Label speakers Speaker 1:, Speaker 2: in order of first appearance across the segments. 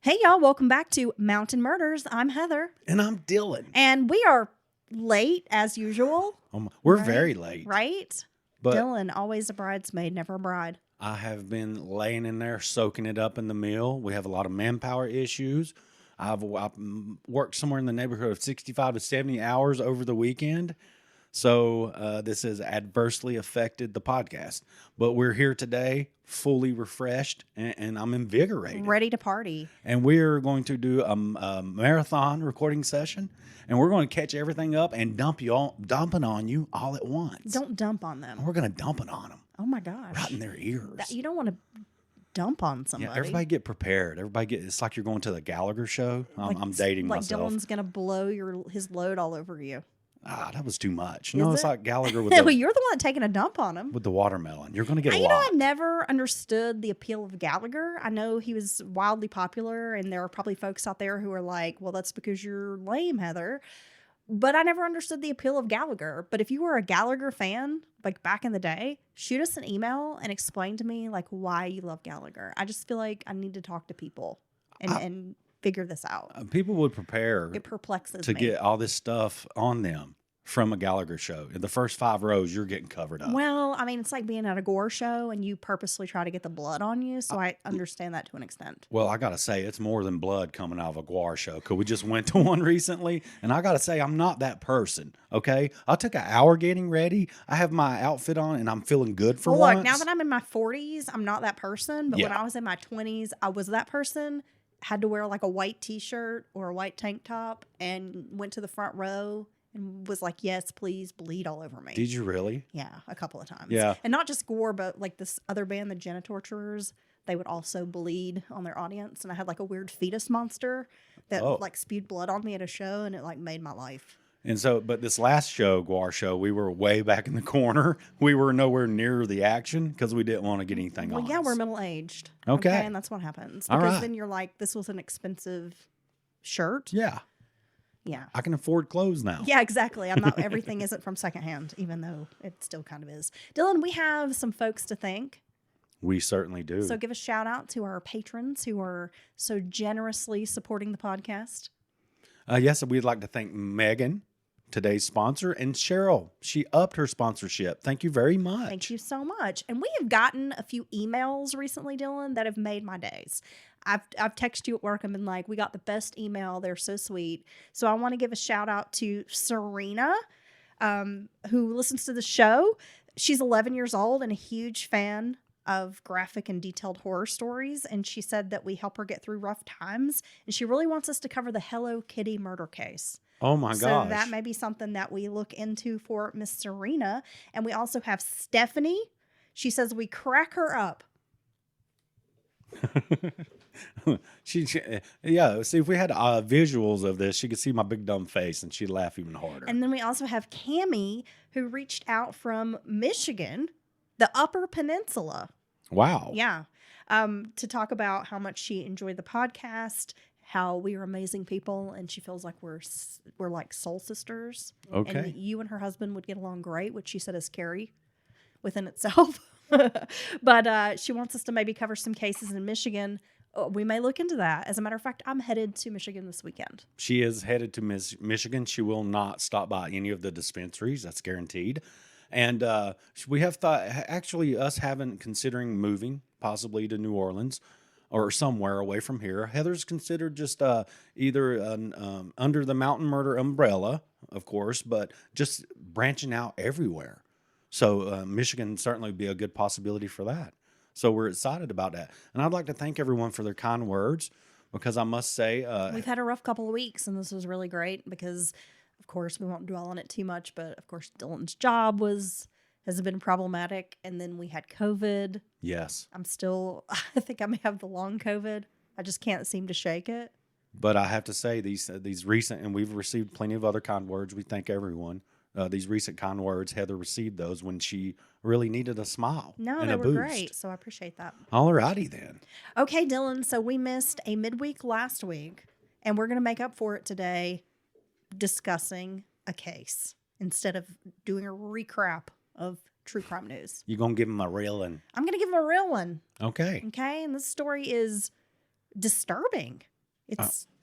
Speaker 1: Hey, y'all. Welcome back to Mountain Murders. I'm Heather.
Speaker 2: And I'm Dylan.
Speaker 1: And we are late, as usual.
Speaker 2: We're very late.
Speaker 1: Right?
Speaker 2: But
Speaker 1: Dylan, always a bridesmaid, never a bride.
Speaker 2: I have been laying in there, soaking it up in the mill. We have a lot of manpower issues. I've worked somewhere in the neighborhood of 65 to 70 hours over the weekend. So this has adversely affected the podcast. But we're here today, fully refreshed, and I'm invigorated.
Speaker 1: Ready to party.
Speaker 2: And we're going to do a marathon recording session. And we're going to catch everything up and dump it on you all at once.
Speaker 1: Don't dump on them.
Speaker 2: We're going to dump it on them.
Speaker 1: Oh, my gosh.
Speaker 2: Right in their ears.
Speaker 1: You don't want to dump on somebody.
Speaker 2: Yeah, everybody get prepared. It's like you're going to the Gallagher show. I'm dating myself.
Speaker 1: Like Dylan's going to blow his load all over you.
Speaker 2: That was too much.
Speaker 1: Is
Speaker 2: It's
Speaker 1: it?
Speaker 2: like Gallagher with
Speaker 1: Well, you're the one taking a dump on him.
Speaker 2: with the watermelon. You're going to get a
Speaker 1: You know,
Speaker 2: lot.
Speaker 1: I never understood the appeal of Gallagher. I know he was wildly popular, and there are probably folks out there who are like, well, that's because you're lame, Heather. But I never understood the appeal of Gallagher. But if you were a Gallagher fan, like back in the day, shoot us an email and explain to me like why you love Gallagher. I just feel like I need to talk to people and figure this out.
Speaker 2: People would prepare
Speaker 1: It perplexes
Speaker 2: to
Speaker 1: me.
Speaker 2: get all this stuff on them from a Gallagher show. In the first 5 rows, you're getting covered up.
Speaker 1: Well, I mean, it's like being at a gore show and you purposely try to get the blood on you. So I understand that to an extent.
Speaker 2: Well, I got to say, it's more than blood coming out of a guar show. Because we just went to one recently. And I got to say, I'm not that person. Okay? I took an hour getting ready. I have my outfit on and I'm feeling good for once.
Speaker 1: Look, now that I'm in my 40s, I'm not that person. But when I was in my 20s, I was that person. Had to wear like a white t-shirt or a white tank top and went to the front row and was like, yes, please bleed all over me.
Speaker 2: Did you really?
Speaker 1: Yeah, a couple of times.
Speaker 2: Yeah.
Speaker 1: And not just gore, but like this other band, the Genitorturers, they would also bleed on their audience. And I had like a weird fetus monster that like spewed blood on me at a show, and it like made my life.
Speaker 2: And so, but this last show, guar show, we were way back in the corner. We were nowhere near the action because we didn't want to get anything on.
Speaker 1: Well, yeah,
Speaker 2: us.
Speaker 1: we're middle-aged.
Speaker 2: Okay.
Speaker 1: And that's what happens.
Speaker 2: All
Speaker 1: Because
Speaker 2: right.
Speaker 1: then you're like, this was an expensive shirt.
Speaker 2: Yeah.
Speaker 1: Yeah.
Speaker 2: I can afford clothes now.
Speaker 1: Yeah, exactly. I'm not. Everything isn't from secondhand, even though it still kind of is. Dylan, we have some folks to thank.
Speaker 2: We certainly do.
Speaker 1: So give a shout out to our patrons who are so generously supporting the podcast.
Speaker 2: Yes, we'd like to thank Megan, today's sponsor, and Cheryl. She upped her sponsorship. Thank you very much.
Speaker 1: Thank you so much. And we have gotten a few emails recently, Dylan, that have made my days. I've texted you at work and been like, we got the best email. They're so sweet. So I want to give a shout out to Serena, who listens to the show. She's 11 years old and a huge fan of graphic and detailed horror stories. And she said that we help her get through rough times. And she really wants us to cover the Hello Kitty murder case.
Speaker 2: Oh my gosh.
Speaker 1: So that may be something that we look into for Miss Serena. And we also have Stephanie. She says we crack her up.
Speaker 2: Yeah, see, if we had visuals of this, she could see my big dumb face and she'd laugh even harder.
Speaker 1: And then we also have Cammie, who reached out from Michigan, the Upper Peninsula.
Speaker 2: Wow.
Speaker 1: Yeah. To talk about how much she enjoyed the podcast, how we are amazing people, and she feels like we're like soul sisters.
Speaker 2: Okay.
Speaker 1: And you and her husband would get along great, which she said is scary within itself. But she wants us to maybe cover some cases in Michigan. We may look into that. As a matter of fact, I'm headed to Michigan this weekend.
Speaker 2: She is headed to Michigan. She will not stop by any of the dispensaries. That's guaranteed. And we have thought, actually, us considering moving possibly to New Orleans or somewhere away from here. Heather's considered just either under the mountain murder umbrella, of course, but just branching out everywhere. So Michigan certainly would be a good possibility for that. So we're excited about that. And I'd like to thank everyone for their kind words, because I must say...
Speaker 1: we've had a rough couple of weeks, and this was really great because, of course, we won't dwell on it too much, but, of course, Dylan's job has been problematic, and then we had COVID.
Speaker 2: Yes.
Speaker 1: I think I may have the long COVID. I just can't seem to shake it.
Speaker 2: But I have to say, these recent, and we've received plenty of other kind words. We thank everyone. These recent kind words, Heather received those when she really needed a smile.
Speaker 1: No,
Speaker 2: and
Speaker 1: they
Speaker 2: a
Speaker 1: were
Speaker 2: boost.
Speaker 1: great, so I appreciate that.
Speaker 2: All righty then.
Speaker 1: Okay, Dylan, so we missed a midweek last week, and we're going to make up for it today discussing a case instead of doing a recap of true crime news.
Speaker 2: You're going to give them a real one.
Speaker 1: I'm going to give them a real one.
Speaker 2: Okay.
Speaker 1: Okay, and this story is disturbing.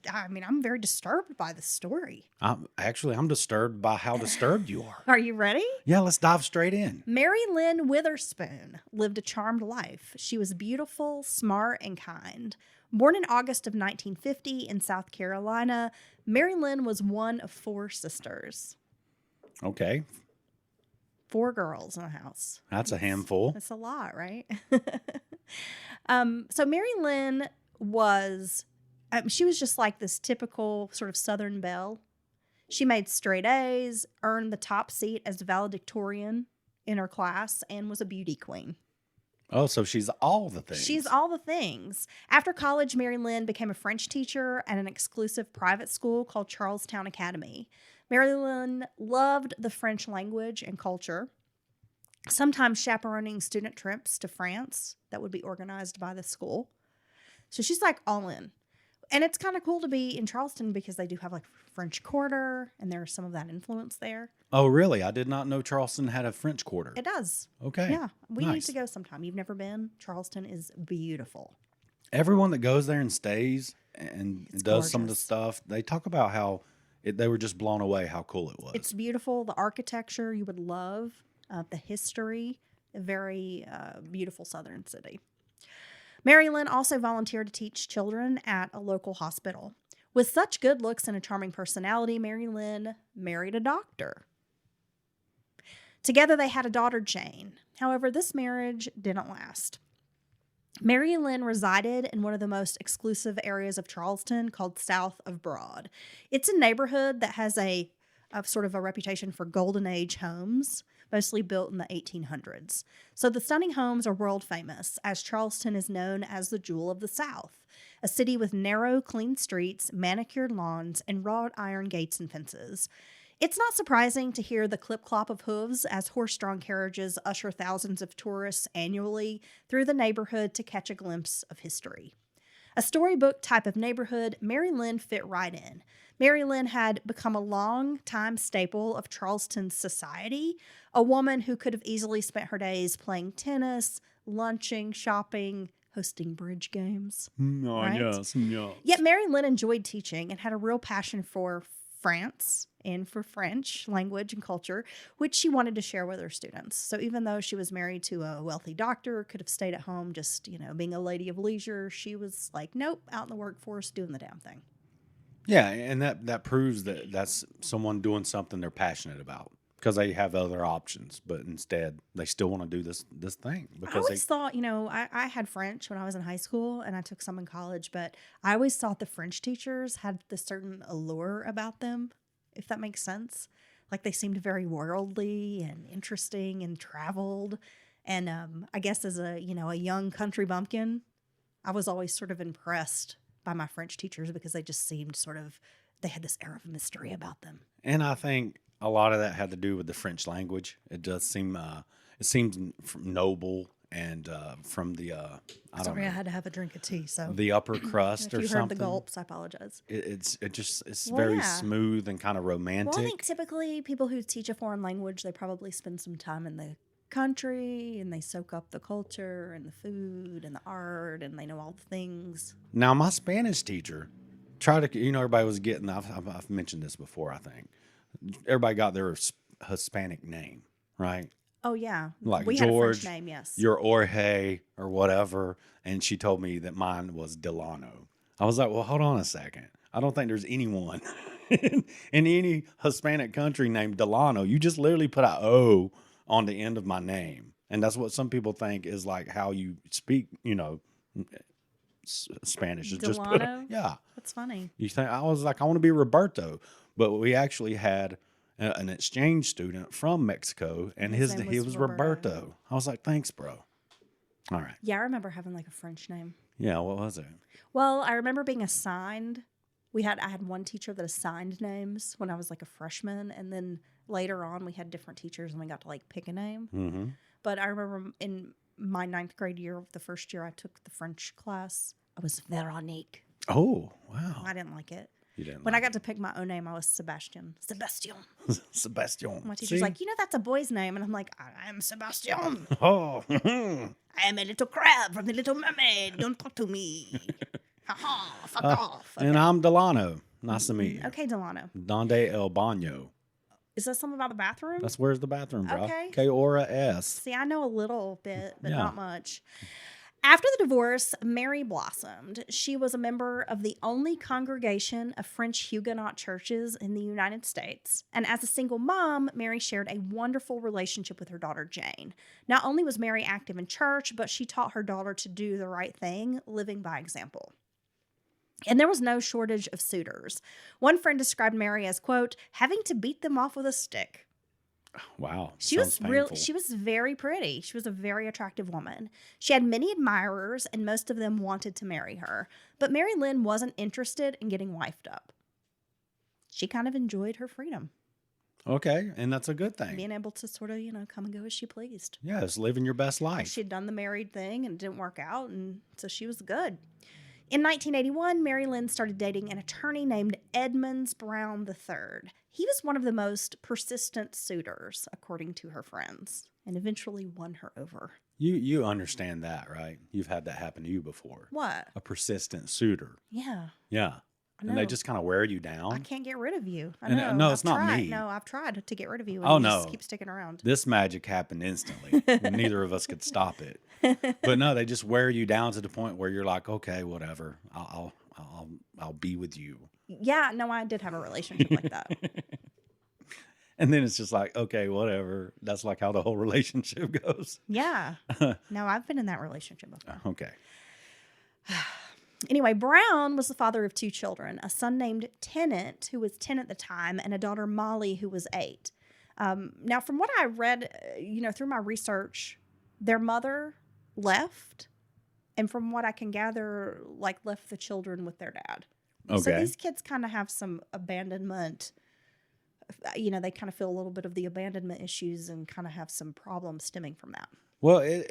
Speaker 1: I'm very disturbed by the story.
Speaker 2: I'm disturbed by how disturbed you are.
Speaker 1: Are you ready?
Speaker 2: Yeah, let's dive straight in.
Speaker 1: Mary Lynn Witherspoon lived a charmed life. She was beautiful, smart, and kind. Born in August of 1950 in South Carolina, Mary Lynn was one of 4 sisters.
Speaker 2: Okay.
Speaker 1: 4 girls in a house.
Speaker 2: That's a handful.
Speaker 1: That's a lot, right? So Mary Lynn was, she was just like this typical sort of Southern belle. She made straight A's, earned the top seat as valedictorian in her class, and was a beauty queen.
Speaker 2: Oh, so she's all the things.
Speaker 1: She's all the things. After college, Mary Lynn became a French teacher at an exclusive private school called Charleston Academy. Mary Lynn loved the French language and culture, sometimes chaperoning student trips to France that would be organized by the school. So she's like all in. And it's kind of cool to be in Charleston because they do have like French Quarter, and there's some of that influence there.
Speaker 2: Oh, really? I did not know Charleston had a French Quarter.
Speaker 1: It does.
Speaker 2: Okay.
Speaker 1: Yeah. We
Speaker 2: Nice.
Speaker 1: need to go sometime. You've never been? Charleston is beautiful.
Speaker 2: Everyone that goes there and stays and
Speaker 1: It's
Speaker 2: does some of the
Speaker 1: gorgeous.
Speaker 2: stuff, they talk about how they were just blown away how cool it was.
Speaker 1: It's beautiful. The architecture you would love, the history, a very beautiful southern city. Mary Lynn also volunteered to teach children at a local hospital. With such good looks and a charming personality, Mary Lynn married a doctor. Together they had a daughter, Jane. However, this marriage didn't last. Mary Lynn resided in one of the most exclusive areas of Charleston called South of Broad. It's a neighborhood that has a sort of a reputation for Golden Age homes, mostly built in the 1800s. So the stunning homes are world famous, as Charleston is known as the Jewel of the South, a city with narrow, clean streets, manicured lawns, and wrought iron gates and fences. It's not surprising to hear the clip-clop of hooves as horse-drawn carriages usher thousands of tourists annually through the neighborhood to catch a glimpse of history. A storybook type of neighborhood, Mary Lynn fit right in. Mary Lynn had become a long-time staple of Charleston's society, a woman who could have easily spent her days playing tennis, lunching, shopping, hosting bridge games. Right?
Speaker 2: Yes.
Speaker 1: Yet Mary Lynn enjoyed teaching and had a real passion for France and for French language and culture, which she wanted to share with her students. So even though she was married to a wealthy doctor, could have stayed at home just, being a lady of leisure, she was like, nope, out in the workforce doing the damn thing.
Speaker 2: Yeah, and that proves that that's someone doing something they're passionate about because they have other options, but instead they still want to do this thing
Speaker 1: I
Speaker 2: because
Speaker 1: always thought, I had French when I was in high school and I took some in college, but I always thought the French teachers had this certain allure about them, if that makes sense. Like they seemed very worldly and interesting and traveled. And I guess as a young country bumpkin, I was always sort of impressed by my French teachers because they just seemed they had this air of mystery about them.
Speaker 2: And I think a lot of that had to do with the French language. It does seem, it seems noble and from the, I
Speaker 1: had to have a drink of tea. So
Speaker 2: the upper crust
Speaker 1: if
Speaker 2: or
Speaker 1: you
Speaker 2: something.
Speaker 1: heard the gulps, I apologize.
Speaker 2: It's
Speaker 1: Well,
Speaker 2: very
Speaker 1: yeah.
Speaker 2: smooth and kind of romantic.
Speaker 1: Well, I think typically people who teach a foreign language, they probably spend some time in the country and they soak up the culture and the food and the art and they know all the things.
Speaker 2: Now, my Spanish teacher tried to, everybody was getting, I've mentioned this before, I think. Everybody got their Hispanic name, right?
Speaker 1: Oh, yeah.
Speaker 2: Like
Speaker 1: we
Speaker 2: George,
Speaker 1: had a French name, yes.
Speaker 2: your Jorge or whatever. And she told me that mine was Delano. I was like, well, hold on a second. I don't think there's anyone in any Hispanic country named Delano. You just literally put an O on the end of my name. And that's what some people think is like how you speak, Spanish. Is just put
Speaker 1: Delano?
Speaker 2: yeah.
Speaker 1: That's funny.
Speaker 2: You think I was like, I want to be Roberto, but we actually had an exchange student from Mexico, and
Speaker 1: His
Speaker 2: he
Speaker 1: name
Speaker 2: was
Speaker 1: was
Speaker 2: Roberto.
Speaker 1: Roberto.
Speaker 2: I was like, thanks, bro. All right.
Speaker 1: Yeah, I remember having like a French name.
Speaker 2: Yeah. What was it?
Speaker 1: Well, I remember being assigned. I had one teacher that assigned names when I was like a freshman, and then later on we had different teachers and we got to like pick a name.
Speaker 2: Mm-hmm.
Speaker 1: But I remember in my 9th grade year, the first year I took the French class, I was Veronique.
Speaker 2: Oh, wow.
Speaker 1: I didn't like it.
Speaker 2: You didn't.
Speaker 1: When I got to pick my own name, I was Sebastian. Sebastian.
Speaker 2: Sebastian.
Speaker 1: My teacher's
Speaker 2: See?
Speaker 1: like, that's a boy's name. And I'm like, I am Sebastian.
Speaker 2: Oh.
Speaker 1: I am a little crab from the Little Mermaid. Don't talk to me. Ha ha, fuck off. Okay.
Speaker 2: And I'm Delano. Nice to meet you.
Speaker 1: Okay, Delano.
Speaker 2: Donde El Baño.
Speaker 1: Is that something about the bathroom?
Speaker 2: That's where's the bathroom, bro.
Speaker 1: Okay.
Speaker 2: K-O-R-A-S.
Speaker 1: See, I know a little bit, but
Speaker 2: Yeah.
Speaker 1: not much. After the divorce, Mary blossomed. She was a member of the only congregation of French Huguenot churches in the United States. And as a single mom, Mary shared a wonderful relationship with her daughter, Jane. Not only was Mary active in church, but she taught her daughter to do the right thing, living by example. And there was no shortage of suitors. One friend described Mary as, quote, having to beat them off with a stick.
Speaker 2: Wow.
Speaker 1: She was very pretty. She was a very attractive woman. She had many admirers, and most of them wanted to marry her. But Mary Lynn wasn't interested in getting wifed up. She kind of enjoyed her freedom.
Speaker 2: Okay, and that's a good thing.
Speaker 1: Being able to sort of, come and go as she pleased.
Speaker 2: Yes, living your best life.
Speaker 1: She had done the married thing and it didn't work out, and so she was good. In 1981, Mary Lynn started dating an attorney named Edmunds Brown III. He was one of the most persistent suitors, according to her friends, and eventually won her over.
Speaker 2: You understand that, right? You've had that happen to you before.
Speaker 1: What?
Speaker 2: A persistent suitor.
Speaker 1: Yeah.
Speaker 2: Yeah. And they just kind of wear you down.
Speaker 1: I can't get rid of you. I
Speaker 2: And,
Speaker 1: know.
Speaker 2: no,
Speaker 1: I've
Speaker 2: it's not
Speaker 1: tried.
Speaker 2: me.
Speaker 1: No, I've tried to get rid of you. And
Speaker 2: Oh,
Speaker 1: you
Speaker 2: no.
Speaker 1: just keep sticking around.
Speaker 2: This magic happened instantly. Neither of us could stop it. But no, they just wear you down to the point where you're like, okay, whatever. I'll be with you.
Speaker 1: Yeah, no, I did have a relationship like that.
Speaker 2: And then it's just like, okay, whatever. That's like how the whole relationship goes.
Speaker 1: Yeah. No, I've been in that relationship before.
Speaker 2: Okay.
Speaker 1: Anyway, Brown was the father of two children, a son named Tennant, who was 10 at the time, and a daughter, Molly, who was 8. Now, from what I read, through my research, their mother left, and from what I can gather, left the children with their dad.
Speaker 2: Okay.
Speaker 1: So these kids kind of have some abandonment. They kind of feel a little bit of the abandonment issues and kind of have some problems stemming from that.
Speaker 2: Well,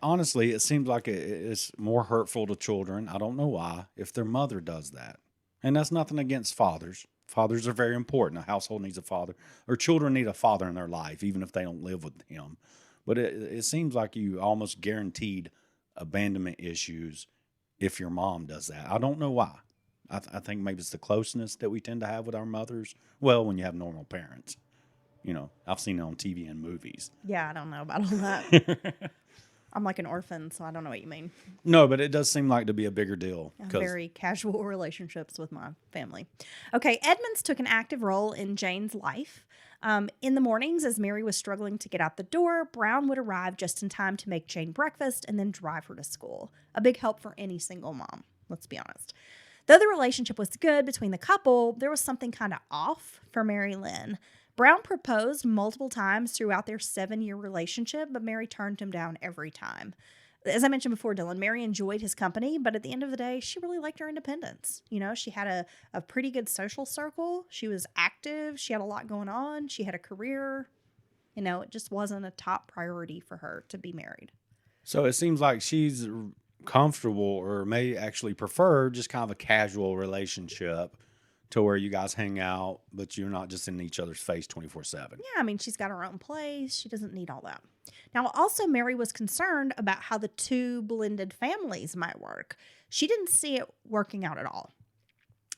Speaker 2: honestly, it seems like it's more hurtful to children. I don't know why, if their mother does that. And that's nothing against fathers. Fathers are very important. A household needs a father, or children need a father in their life, even if they don't live with him. But it seems like you almost guaranteed abandonment issues if your mom does that. I don't know why. I think maybe it's the closeness that we tend to have with our mothers. Well, when you have normal parents. I've seen it on TV and movies.
Speaker 1: Yeah, I don't know about all that. I'm like an orphan, so I don't know what you mean.
Speaker 2: No, but it does seem like to be a bigger deal.
Speaker 1: Very casual relationships with my family. Okay, Edmunds took an active role in Jane's life. In the mornings, as Mary was struggling to get out the door, Brown would arrive just in time to make Jane breakfast and then drive her to school. A big help for any single mom, let's be honest. Though the relationship was good between the couple, there was something kind of off for Mary Lynn. Brown proposed multiple times throughout their 7-year relationship, but Mary turned him down every time. As I mentioned before, Dylan, Mary enjoyed his company, but at the end of the day, she really liked her independence. She had a pretty good social circle. She was active. She had a lot going on. She had a career. It just wasn't a top priority for her to be married.
Speaker 2: So it seems like she's comfortable, or may actually prefer just kind of a casual relationship to where you guys hang out, but you're not just in each other's face 24/7.
Speaker 1: Yeah, she's got her own place. She doesn't need all that. Now, also, Mary was concerned about how the two blended families might work. She didn't see it working out at all.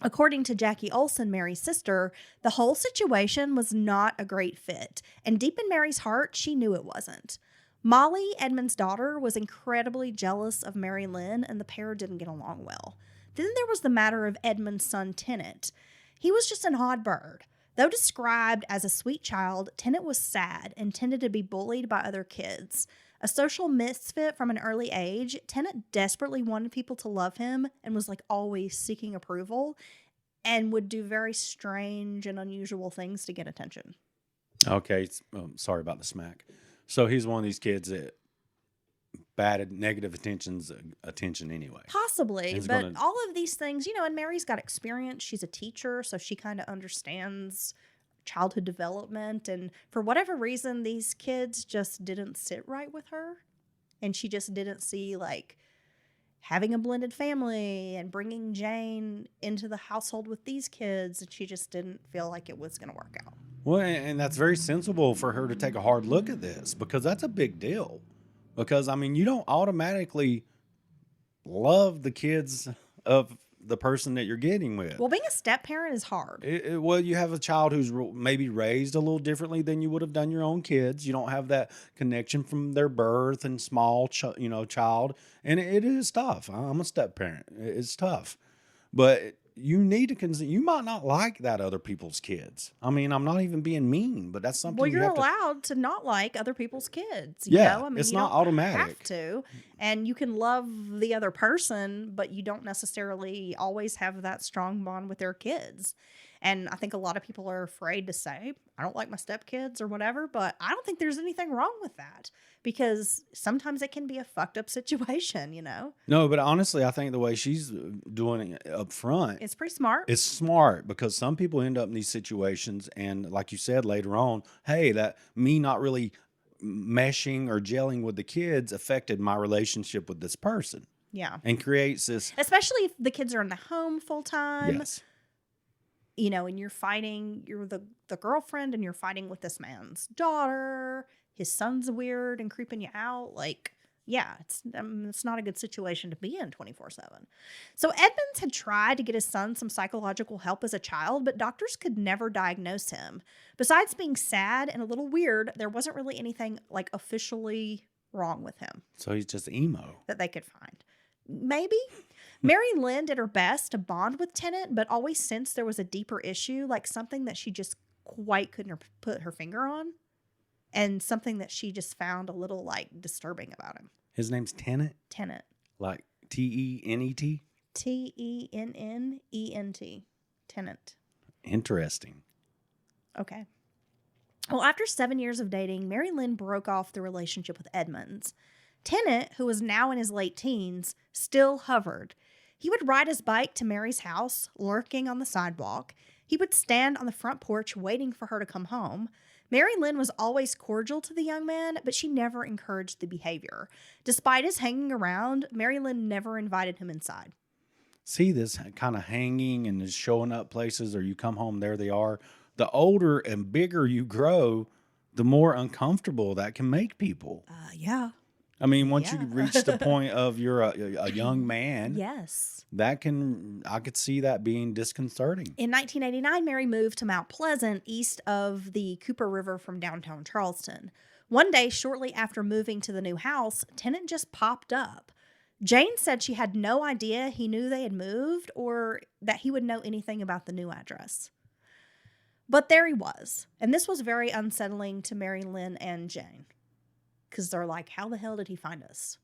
Speaker 1: According to Jackie Olson, Mary's sister, the whole situation was not a great fit, and deep in Mary's heart, she knew it wasn't. Molly, Edmund's daughter, was incredibly jealous of Mary Lynn, and the pair didn't get along well. Then there was the matter of Edmund's son, Tennant. He was just an odd bird. Though described as a sweet child, Tennant was sad and tended to be bullied by other kids. A social misfit from an early age, Tennant desperately wanted people to love him and was always seeking approval and would do very strange and unusual things to get attention.
Speaker 2: Okay, sorry about the smack. So he's one of these kids that bad negative attention anyway.
Speaker 1: Possibly, but all of these things, and Mary's got experience. She's a teacher, so she kind of understands childhood development. And for whatever reason, these kids just didn't sit right with her. And she just didn't see having a blended family and bringing Jane into the household with these kids. And she just didn't feel like it was going to work out.
Speaker 2: Well, and that's very sensible for her to take a hard look at this, because that's a big deal. Because, you don't automatically love the kids of the person that you're getting with.
Speaker 1: Well, being a step parent is hard.
Speaker 2: Well, you have a child who's maybe raised a little differently than you would have done your own kids. You don't have that connection from their birth and small, child. And it is tough. I'm a step parent. It's tough. But you need to consider, you might not like that other people's kids. I mean, I'm not even being mean, but that's something
Speaker 1: Well,
Speaker 2: you
Speaker 1: you're
Speaker 2: have
Speaker 1: allowed to not like other people's kids.
Speaker 2: Yeah,
Speaker 1: I mean,
Speaker 2: it's
Speaker 1: you
Speaker 2: not
Speaker 1: don't
Speaker 2: automatic.
Speaker 1: have to. And you can love the other person, but you don't necessarily always have that strong bond with their kids. And I think a lot of people are afraid to say, I don't like my stepkids or whatever, but I don't think there's anything wrong with that because sometimes it can be a fucked up situation,
Speaker 2: No, but honestly, I think the way she's doing it up front,
Speaker 1: It's pretty smart.
Speaker 2: it's smart because some people end up in these situations. And like you said later on, hey, that me not really meshing or gelling with the kids affected my relationship with this person.
Speaker 1: Yeah.
Speaker 2: And creates this.
Speaker 1: Especially if the kids are in the home full time.
Speaker 2: Yes.
Speaker 1: And you're fighting, you're the girlfriend and you're fighting with this man's daughter. His son's weird and creeping you out. Like, yeah, it's not a good situation to be in 24/7. So Edmonds had tried to get his son some psychological help as a child, but doctors could never diagnose him. Besides being sad and a little weird, there wasn't really anything like officially wrong with him.
Speaker 2: So he's just emo.
Speaker 1: That they could find. Maybe. Mary Lynn did her best to bond with Tennant, but always sensed there was a deeper issue, like something that she just quite couldn't put her finger on, and something that she just found a little like disturbing about him.
Speaker 2: His name's Tennant?
Speaker 1: Tennant.
Speaker 2: Like T-E-N-E-T?
Speaker 1: Tennent. Tennant.
Speaker 2: Interesting.
Speaker 1: Okay. Well, after 7 years of dating, Mary Lynn broke off the relationship with Edmonds. Tennant, who was now in his late teens, still hovered. He would ride his bike to Mary's house, lurking on the sidewalk. He would stand on the front porch waiting for her to come home. Mary Lynn was always cordial to the young man, but she never encouraged the behavior. Despite his hanging around, Mary Lynn never invited him inside.
Speaker 2: See this kind of hanging and just showing up places, or you come home, there they are. The older and bigger you grow, the more uncomfortable that can make people.
Speaker 1: Yeah.
Speaker 2: I mean, once you reach the point of you're a young man,
Speaker 1: Yes.
Speaker 2: I could see that being disconcerting.
Speaker 1: In 1989, Mary moved to Mount Pleasant, east of the Cooper River from downtown Charleston. One day, shortly after moving to the new house, Tennant just popped up. Jane said she had no idea he knew they had moved or that he would know anything about the new address. But there he was, and this was very unsettling to Mary Lynn and Jane. Because they're like, how the hell did he find us?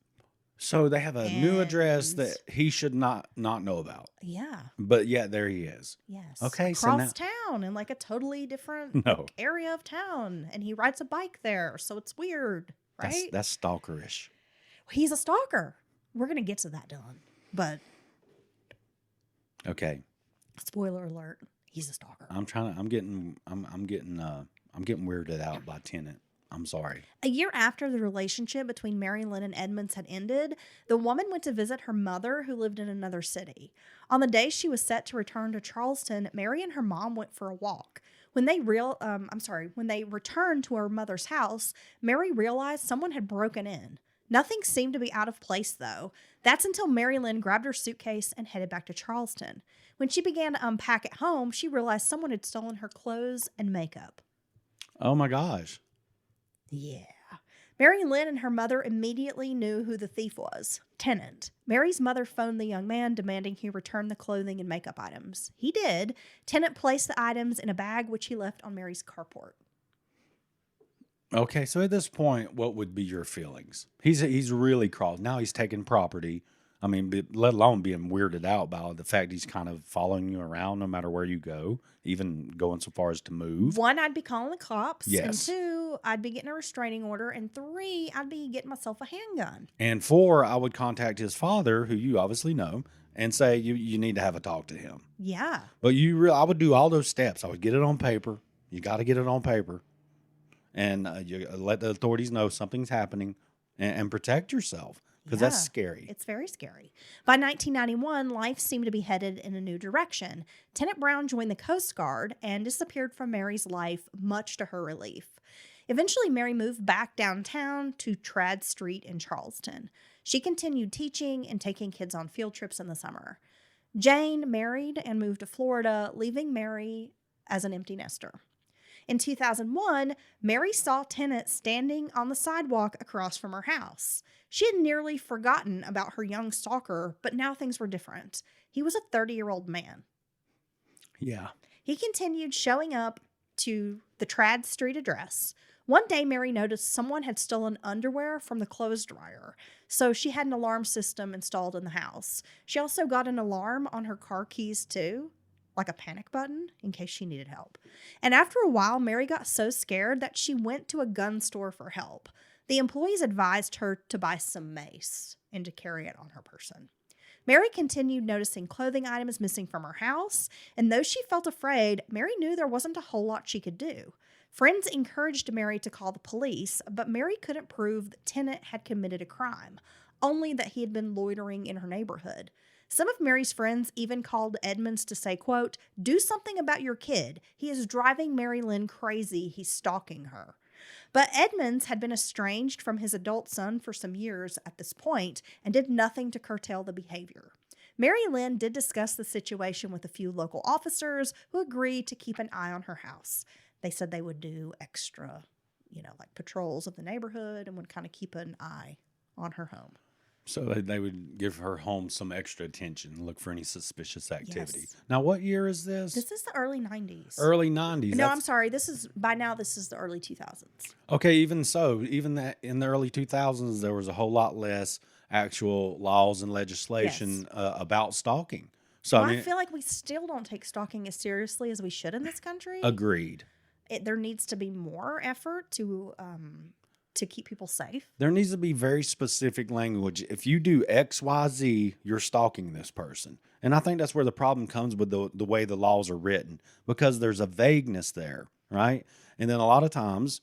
Speaker 2: So they have a new address that he should not know about.
Speaker 1: Yeah.
Speaker 2: But yet there he is.
Speaker 1: Yes.
Speaker 2: Okay.
Speaker 1: Across town in like a totally different area of town. And he rides a bike there. So it's weird, right?
Speaker 2: That's stalkerish.
Speaker 1: He's a stalker. We're going to get to that, Dylan. But.
Speaker 2: Okay.
Speaker 1: Spoiler alert. He's a stalker.
Speaker 2: I'm getting weirded out by Tennant. I'm sorry.
Speaker 1: A year after the relationship between Mary Lynn and Edmonds had ended, the woman went to visit her mother who lived in another city. On the day she was set to return to Charleston, Mary and her mom went for a walk. When they returned to her mother's house, Mary realized someone had broken in. Nothing seemed to be out of place, though. That's until Mary Lynn grabbed her suitcase and headed back to Charleston. When she began to unpack at home, she realized someone had stolen her clothes and makeup.
Speaker 2: Oh my gosh.
Speaker 1: Yeah. Mary Lynn and her mother immediately knew who the thief was, Tennant. Mary's mother phoned the young man demanding he return the clothing and makeup items. He did. Tennant placed the items in a bag which he left on Mary's carport.
Speaker 2: Okay, so at this point, what would be your feelings? He's really crossed. Now he's taking property. I mean, let alone being weirded out by the fact he's kind of following you around no matter where you go, even going so far as to move.
Speaker 1: 1, I'd be calling the cops.
Speaker 2: Yes.
Speaker 1: And 2, I'd be getting a restraining order. And 3, I'd be getting myself a handgun.
Speaker 2: And 4, I would contact his father, who you obviously know, and say you need to have a talk to him.
Speaker 1: Yeah.
Speaker 2: But I would do all those steps. I would get it on paper. You got to get it on paper. And you let the authorities know something's happening and protect yourself. Because that's scary.
Speaker 1: It's very scary. By 1991, life seemed to be headed in a new direction. Tennant Brown joined the Coast Guard and disappeared from Mary's life, much to her relief. Eventually, Mary moved back downtown to Trad Street in Charleston. She continued teaching and taking kids on field trips in the summer. Jane married and moved to Florida, leaving Mary as an empty nester. In 2001, Mary saw Tennant standing on the sidewalk across from her house. She had nearly forgotten about her young stalker, but now things were different. He was a 30-year-old man.
Speaker 2: Yeah.
Speaker 1: He continued showing up to the Trad Street address. One day, Mary noticed someone had stolen underwear from the clothes dryer, so she had an alarm system installed in the house. She also got an alarm on her car keys, too, like a panic button in case she needed help. And after a while, Mary got so scared that she went to a gun store for help. The employees advised her to buy some mace and to carry it on her person. Mary continued noticing clothing items missing from her house, and though she felt afraid, Mary knew there wasn't a whole lot she could do. Friends encouraged Mary to call the police, but Mary couldn't prove that Tennant had committed a crime, only that he had been loitering in her neighborhood. Some of Mary's friends even called Edmonds to say, quote, "Do something about your kid. He is driving Mary Lynn crazy. He's stalking her." But Edmonds had been estranged from his adult son for some years at this point and did nothing to curtail the behavior. Mary Lynn did discuss the situation with a few local officers who agreed to keep an eye on her house. They said they would do extra, like patrols of the neighborhood and would kind of keep an eye on her home.
Speaker 2: So they would give her home some extra attention, look for any suspicious activity.
Speaker 1: Yes.
Speaker 2: Now, what year is this?
Speaker 1: This is the early 90s.
Speaker 2: Early 90s.
Speaker 1: No, I'm sorry. This is the early 2000s.
Speaker 2: Okay, even so, even that in the early 2000s, there was a whole lot less actual laws and legislation about stalking. So
Speaker 1: I feel like we still don't take stalking as seriously as we should in this country.
Speaker 2: Agreed.
Speaker 1: There needs to be more effort to keep people safe.
Speaker 2: There needs to be very specific language. If you do X, Y, Z, you're stalking this person. And I think that's where the problem comes with the way the laws are written, because there's a vagueness there, right? And then a lot of times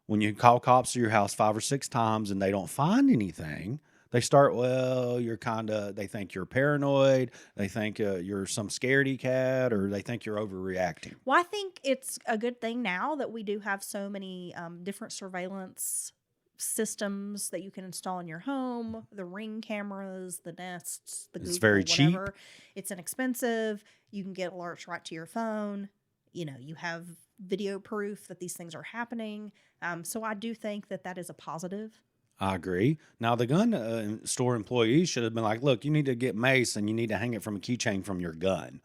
Speaker 2: when you call cops to your house 5 or 6 times and they don't find anything, they start, they think you're paranoid. They think you're some scaredy cat, or they think you're overreacting.
Speaker 1: Well, I think it's a good thing now that we do have so many different surveillance systems that you can install in your home, the Ring cameras, the Nests, the Google,
Speaker 2: It's very cheap.
Speaker 1: whatever. It's inexpensive. You can get alerts right to your phone. You have video proof that these things are happening. So I do think that is a positive.
Speaker 2: I agree. Now, the gun store employees should have been like, look, you need to get mace and you need to hang it from a keychain from your gun.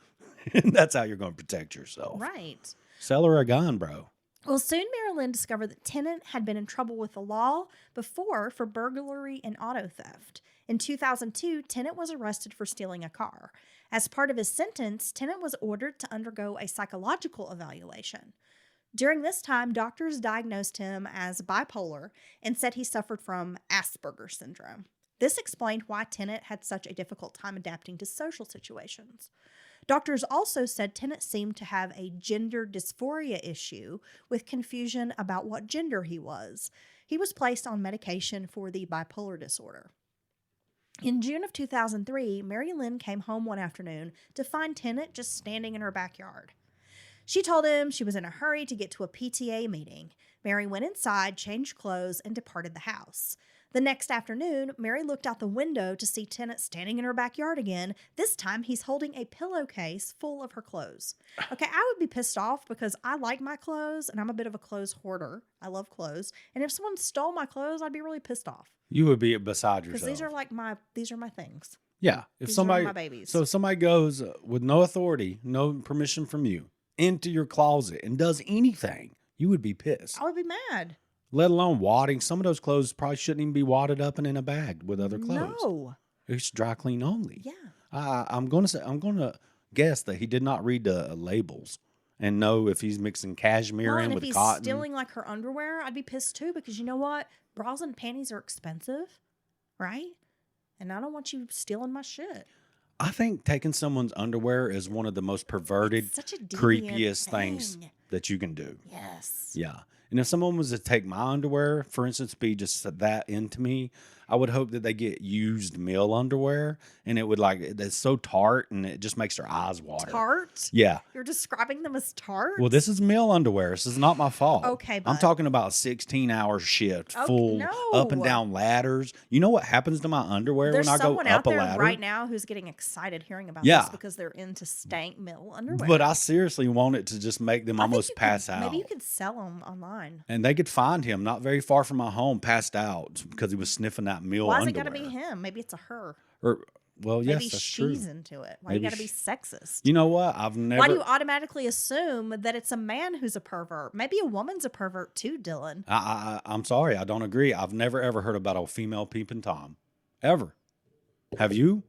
Speaker 2: That's how you're going to protect yourself.
Speaker 1: Right.
Speaker 2: Sell her a gun, bro.
Speaker 1: Well, soon Mary Lynn discovered that Tennant had been in trouble with the law before for burglary and auto theft. In 2002, Tennant was arrested for stealing a car. As part of his sentence, Tennant was ordered to undergo a psychological evaluation. During this time, doctors diagnosed him as bipolar and said he suffered from Asperger's syndrome. This explained why Tennant had such a difficult time adapting to social situations. Doctors also said Tennant seemed to have a gender dysphoria issue with confusion about what gender he was. He was placed on medication for the bipolar disorder. In June of 2003, Mary Lynn came home one afternoon to find Tennant just standing in her backyard. She told him she was in a hurry to get to a PTA meeting. Mary went inside, changed clothes, and departed the house. The next afternoon, Mary looked out the window to see Tennant standing in her backyard again. This time, he's holding a pillowcase full of her clothes. Okay, I would be pissed off because I like my clothes, and I'm a bit of a clothes hoarder. I love clothes. And if someone stole my clothes, I'd be really pissed off.
Speaker 2: You would be beside yourself.
Speaker 1: Because these are my things.
Speaker 2: Yeah.
Speaker 1: These are my babies.
Speaker 2: So if somebody goes with no authority, no permission from you, into your closet and does anything, you would be pissed.
Speaker 1: I would be mad.
Speaker 2: Let alone wadding. Some of those clothes probably shouldn't even be wadded up and in a bag with other clothes.
Speaker 1: No.
Speaker 2: It's dry clean only.
Speaker 1: Yeah.
Speaker 2: I'm gonna guess that he did not read the labels and know if he's mixing cashmere in with
Speaker 1: if
Speaker 2: cotton.
Speaker 1: he's stealing like her underwear, I'd be pissed too, because you know what? Bras and panties are expensive, right? And I don't want you stealing my shit.
Speaker 2: I think taking someone's underwear is one of the most perverted,
Speaker 1: It's such a deviant
Speaker 2: creepiest things that you can do.
Speaker 1: Yes.
Speaker 2: Yeah. And if someone was to take my underwear, for instance, be just that into me, I would hope that they get used male underwear, and it would like it's so tart and it just makes their eyes water.
Speaker 1: Tart?
Speaker 2: Yeah.
Speaker 1: You're describing them as tart?
Speaker 2: Well, this is male underwear. This is not my fault.
Speaker 1: Okay,
Speaker 2: I'm
Speaker 1: bud.
Speaker 2: talking about 16-hour shift, full
Speaker 1: no.
Speaker 2: up and down ladders. You know what happens to my underwear
Speaker 1: There's
Speaker 2: when I go
Speaker 1: someone
Speaker 2: up
Speaker 1: out
Speaker 2: a
Speaker 1: there
Speaker 2: ladder?
Speaker 1: right now who's getting excited hearing about
Speaker 2: Yeah.
Speaker 1: this because they're into stank male underwear.
Speaker 2: But I seriously want it to just make them
Speaker 1: I think
Speaker 2: almost
Speaker 1: you
Speaker 2: pass
Speaker 1: could,
Speaker 2: out.
Speaker 1: Maybe you could sell them online.
Speaker 2: And they could find him not very far from my home, passed out because he was sniffing that male
Speaker 1: Why is
Speaker 2: underwear.
Speaker 1: it got to be him? Maybe it's a her.
Speaker 2: Or, well, yes,
Speaker 1: Maybe
Speaker 2: that's
Speaker 1: she's
Speaker 2: true.
Speaker 1: into it. Why
Speaker 2: Maybe
Speaker 1: you got to be sexist?
Speaker 2: You know what? I've never.
Speaker 1: Why do you automatically assume that it's a man who's a pervert? Maybe a woman's a pervert too, Dylan.
Speaker 2: I'm sorry. I don't agree. I've never ever heard about a female peeping Tom. Ever. Have you?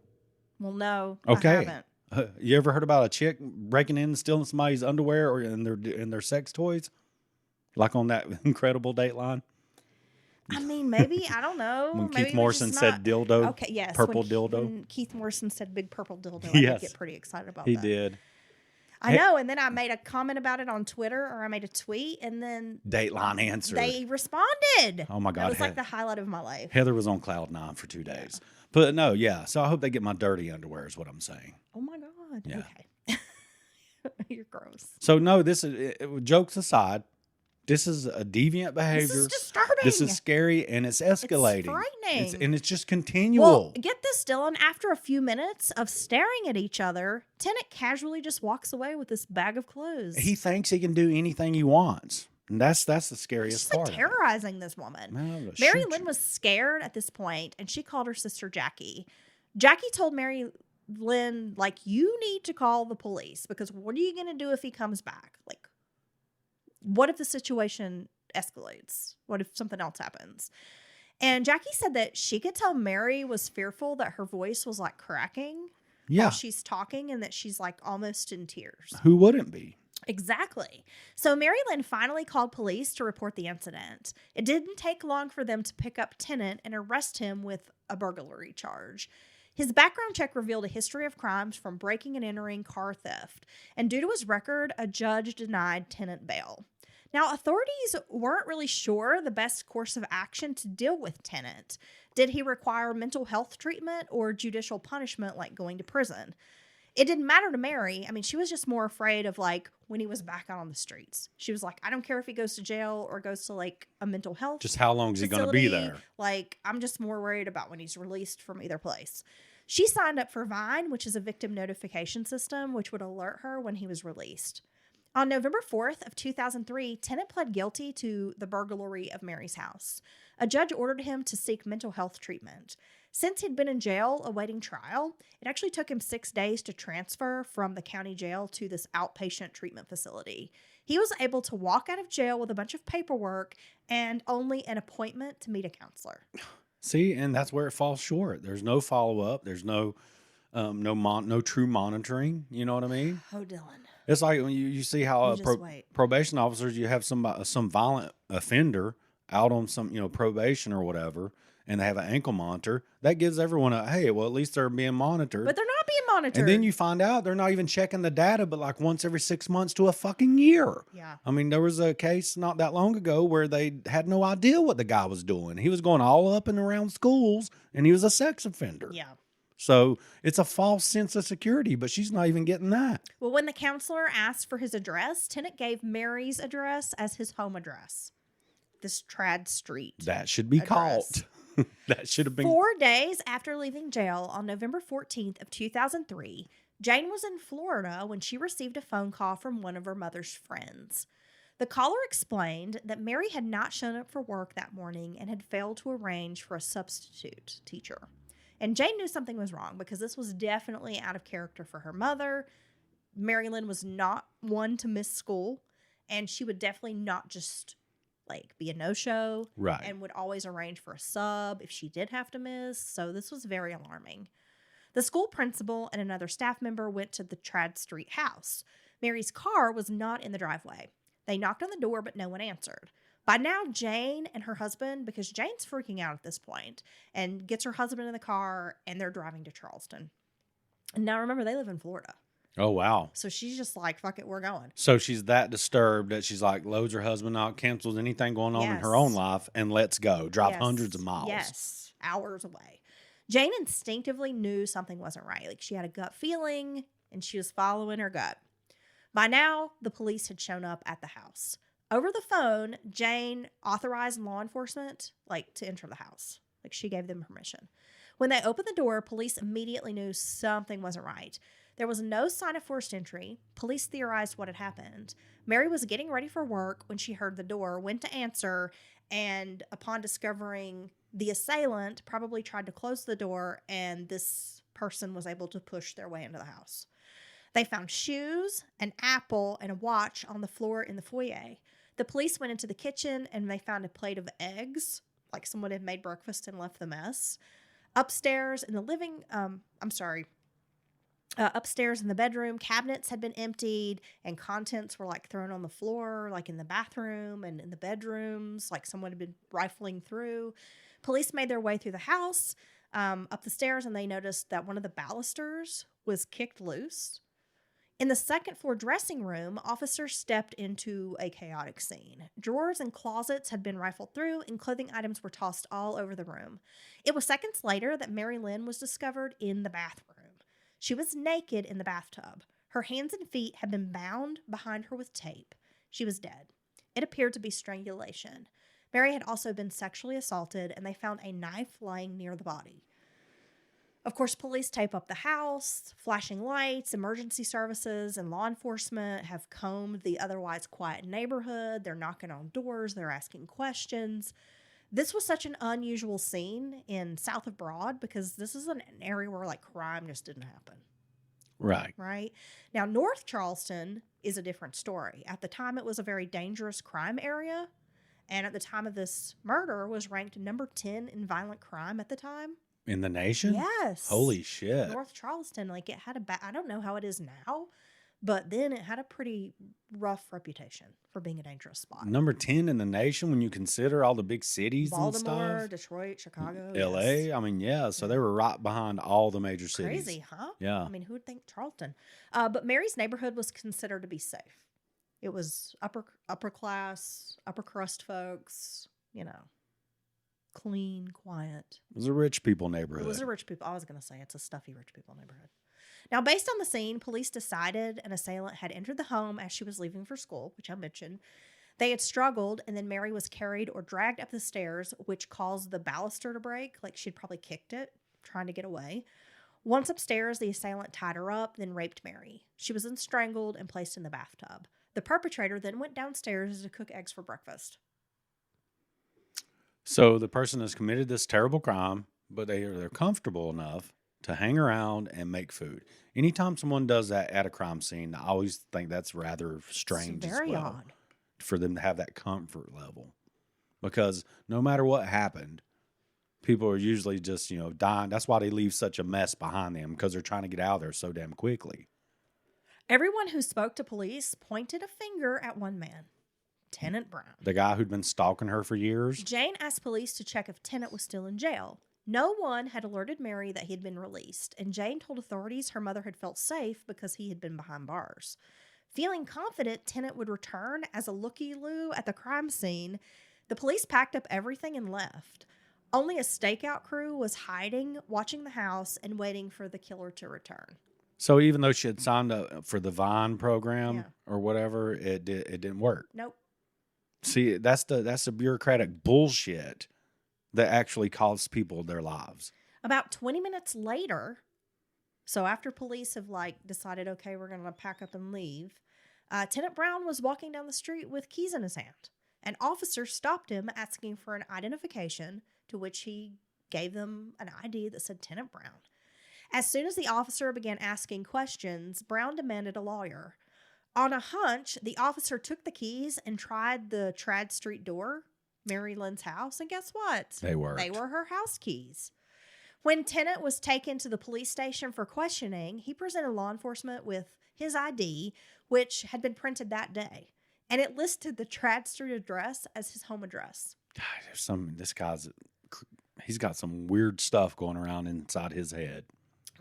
Speaker 1: Well, no.
Speaker 2: Okay.
Speaker 1: I haven't.
Speaker 2: You ever heard about a chick breaking in and stealing somebody's underwear or in their sex toys? Like on that incredible Dateline?
Speaker 1: I mean, maybe. I don't know.
Speaker 2: When
Speaker 1: Maybe
Speaker 2: Keith
Speaker 1: they're
Speaker 2: Morrison
Speaker 1: just
Speaker 2: said
Speaker 1: not-
Speaker 2: dildo.
Speaker 1: Okay, yes.
Speaker 2: Purple
Speaker 1: when,
Speaker 2: dildo.
Speaker 1: When Keith Morrison said big purple dildo, I
Speaker 2: Yes.
Speaker 1: did get pretty excited about
Speaker 2: He
Speaker 1: that.
Speaker 2: did.
Speaker 1: I know. And then I made a comment about it on Twitter, or I made a tweet, and then
Speaker 2: Dateline answered.
Speaker 1: they responded.
Speaker 2: Oh my God.
Speaker 1: That was like the highlight of my life.
Speaker 2: Heather was on cloud 9 for 2 days. But no, yeah. So I hope they get my dirty underwear is what I'm saying.
Speaker 1: Oh my God.
Speaker 2: Yeah.
Speaker 1: Okay. You're gross.
Speaker 2: So no, this is jokes aside. This is a deviant behavior.
Speaker 1: This is disturbing.
Speaker 2: This is scary and it's escalating.
Speaker 1: It's frightening.
Speaker 2: And it's just continual.
Speaker 1: Well, get this, Dylan. After a few minutes of staring at each other, Tennant casually just walks away with this bag of clothes.
Speaker 2: He thinks he can do anything he wants. And that's the scariest
Speaker 1: She's like
Speaker 2: part.
Speaker 1: terrorizing this woman.
Speaker 2: Man, I'm gonna
Speaker 1: Mary
Speaker 2: shoot
Speaker 1: Lynn
Speaker 2: you.
Speaker 1: was scared at this point, and she called her sister Jackie. Jackie told Mary Lynn, like, you need to call the police because what are you going to do if he comes back? Like, what if the situation escalates? What if something else happens? And Jackie said that she could tell Mary was fearful that her voice was like cracking
Speaker 2: Yeah.
Speaker 1: while she's talking and that she's like almost in tears.
Speaker 2: Who wouldn't be?
Speaker 1: Exactly. So Mary Lynn finally called police to report the incident. It didn't take long for them to pick up Tennant and arrest him with a burglary charge. His background check revealed a history of crimes from breaking and entering, car theft, and due to his record, a judge denied Tennant bail. Now, authorities weren't really sure the best course of action to deal with Tennant. Did he require mental health treatment or judicial punishment like going to prison? It didn't matter to Mary. I mean, she was just more afraid of like when he was back out on the streets. She was like, I don't care if he goes to jail or goes to like a mental health
Speaker 2: Just how long is he going to be
Speaker 1: facility.
Speaker 2: there?
Speaker 1: Like, I'm just more worried about when he's released from either place. She signed up for Vine, which is a victim notification system, which would alert her when he was released. On November 4th of 2003, Tennant pled guilty to the burglary of Mary's house. A judge ordered him to seek mental health treatment. Since he'd been in jail awaiting trial, it actually took him 6 days to transfer from the county jail to this outpatient treatment facility. He was able to walk out of jail with a bunch of paperwork and only an appointment to meet a counselor.
Speaker 2: See, and that's where it falls short. There's no follow-up. There's no true monitoring. You know what I mean?
Speaker 1: Oh, Dylan.
Speaker 2: It's like when you see how
Speaker 1: You just wait.
Speaker 2: probation officers, you have some violent offender out on some, probation or whatever, and they have an ankle monitor. That gives everyone hey, well, at least they're being monitored.
Speaker 1: But they're not being monitored.
Speaker 2: And then you find out they're not even checking the data, but like once every 6 months to a fucking year.
Speaker 1: Yeah.
Speaker 2: I mean, there was a case not that long ago where they had no idea what the guy was doing. He was going all up and around schools, and he was a sex offender.
Speaker 1: Yeah.
Speaker 2: So it's a false sense of security, but she's not even getting that.
Speaker 1: Well, when the counselor asked for his address, Tennant gave Mary's address as his home address. This Trad Street.
Speaker 2: That should be
Speaker 1: address.
Speaker 2: caught. That should have been.
Speaker 1: 4 days after leaving jail on November 14th of 2003, Jane was in Florida when she received a phone call from one of her mother's friends. The caller explained that Mary had not shown up for work that morning and had failed to arrange for a substitute teacher. And Jane knew something was wrong because this was definitely out of character for her mother. Mary Lynn was not one to miss school, and she would definitely not just like be a no-show.
Speaker 2: Right.
Speaker 1: And would always arrange for a sub if she did have to miss. So this was very alarming. The school principal and another staff member went to the Trad Street house. Mary's car was not in the driveway. They knocked on the door, but no one answered. By now, Jane and her husband, because Jane's freaking out at this point, and gets her husband in the car, and they're driving to Charleston. And now remember, they live in Florida.
Speaker 2: Oh, wow.
Speaker 1: So she's just like, fuck it, we're going.
Speaker 2: So she's that disturbed that she's like, loads her husband out, cancels anything going on in her own
Speaker 1: Yes.
Speaker 2: life, and let's go. Drive
Speaker 1: Yes.
Speaker 2: hundreds of miles.
Speaker 1: Yes. Hours away. Jane instinctively knew something wasn't right. Like, she had a gut feeling, and she was following her gut. By now, the police had shown up at the house. Over the phone, Jane authorized law enforcement, like, to enter the house. Like, she gave them permission. When they opened the door, police immediately knew something wasn't right. There was no sign of forced entry. Police theorized what had happened. Mary was getting ready for work when she heard the door, went to answer, and upon discovering the assailant, probably tried to close the door, and this person was able to push their way into the house. They found shoes, an apple, and a watch on the floor in the foyer. The police went into the kitchen, and they found a plate of eggs, like someone had made breakfast and left the mess. Upstairs in the upstairs in the bedroom, cabinets had been emptied and contents were like thrown on the floor, like in the bathroom and in the bedrooms, like someone had been rifling through. Police made their way through the house, up the stairs, and they noticed that one of the balusters was kicked loose. In the second floor dressing room, officers stepped into a chaotic scene. Drawers and closets had been rifled through, and clothing items were tossed all over the room. It was seconds later that Mary Lynn was discovered in the bathroom. She was naked in the bathtub. Her hands and feet had been bound behind her with tape. She was dead. It appeared to be strangulation. Mary had also been sexually assaulted, and they found a knife lying near the body. Of course, police tape up the house. Flashing lights, emergency services, and law enforcement have combed the otherwise quiet neighborhood. They're knocking on doors. They're asking questions. This was such an unusual scene in south of Broad because this is an area where, like, crime just didn't happen.
Speaker 2: Right.
Speaker 1: Right? Now, North Charleston is a different story. At the time, it was a very dangerous crime area. And at the time of this murder, was ranked number 10 in violent crime at the time.
Speaker 2: In the nation?
Speaker 1: Yes.
Speaker 2: Holy shit.
Speaker 1: North Charleston, like, it had I don't know how it is now, but then it had a pretty rough reputation for being a dangerous spot.
Speaker 2: Number 10 in the nation when you consider all the big cities
Speaker 1: Baltimore,
Speaker 2: and stuff.
Speaker 1: Detroit, Chicago,
Speaker 2: LA.
Speaker 1: yes.
Speaker 2: I mean, yeah. So they were right behind all the major cities.
Speaker 1: Crazy, huh?
Speaker 2: Yeah.
Speaker 1: I mean, who would think Charleston? But Mary's neighborhood was considered to be safe. It was upper class, upper crust folks, clean, quiet.
Speaker 2: It was a rich people neighborhood.
Speaker 1: It was a rich people. I was going to say it's a stuffy rich people neighborhood. Now, based on the scene, police decided an assailant had entered the home as she was leaving for school, which I mentioned. They had struggled, and then Mary was carried or dragged up the stairs, which caused the baluster to break. Like, she'd probably kicked it, trying to get away. Once upstairs, the assailant tied her up, then raped Mary. She was then strangled and placed in the bathtub. The perpetrator then went downstairs to cook eggs for breakfast.
Speaker 2: So the person has committed this terrible crime, but they're comfortable enough to hang around and make food. Anytime someone does that at a crime scene, I always think that's rather strange.
Speaker 1: It's very
Speaker 2: as well,
Speaker 1: odd
Speaker 2: for them to have that comfort level, because no matter what happened, people are usually just dying. That's why they leave such a mess behind them, because they're trying to get out of there so damn quickly.
Speaker 1: Everyone who spoke to police pointed a finger at one man, Tenant Brown.
Speaker 2: The guy who'd been stalking her for years.
Speaker 1: Jane asked police to check if Tenant was still in jail. No one had alerted Mary that he had been released, and Jane told authorities her mother had felt safe because he had been behind bars. Feeling confident Tenant would return as a looky-loo at the crime scene, the police packed up everything and left. Only a stakeout crew was hiding, watching the house, and waiting for the killer to return.
Speaker 2: So even though she had signed up for the Vine program or whatever, it didn't work.
Speaker 1: Nope.
Speaker 2: See, that's the bureaucratic bullshit that actually costs people their lives.
Speaker 1: About 20 minutes later, so after police have decided, okay, we're going to pack up and leave, Tenant Brown was walking down the street with keys in his hand. An officer stopped him asking for an identification, to which he gave them an ID that said Tenant Brown. As soon as the officer began asking questions, Brown demanded a lawyer. On a hunch, the officer took the keys and tried the Trad Street door, Mary Lynn's house, and guess what?
Speaker 2: They worked.
Speaker 1: They were her house keys. When Tenant was taken to the police station for questioning, he presented law enforcement with his ID, which had been printed that day, and it listed the Trad Street address as his home address.
Speaker 2: God, he's got some weird stuff going around inside his head.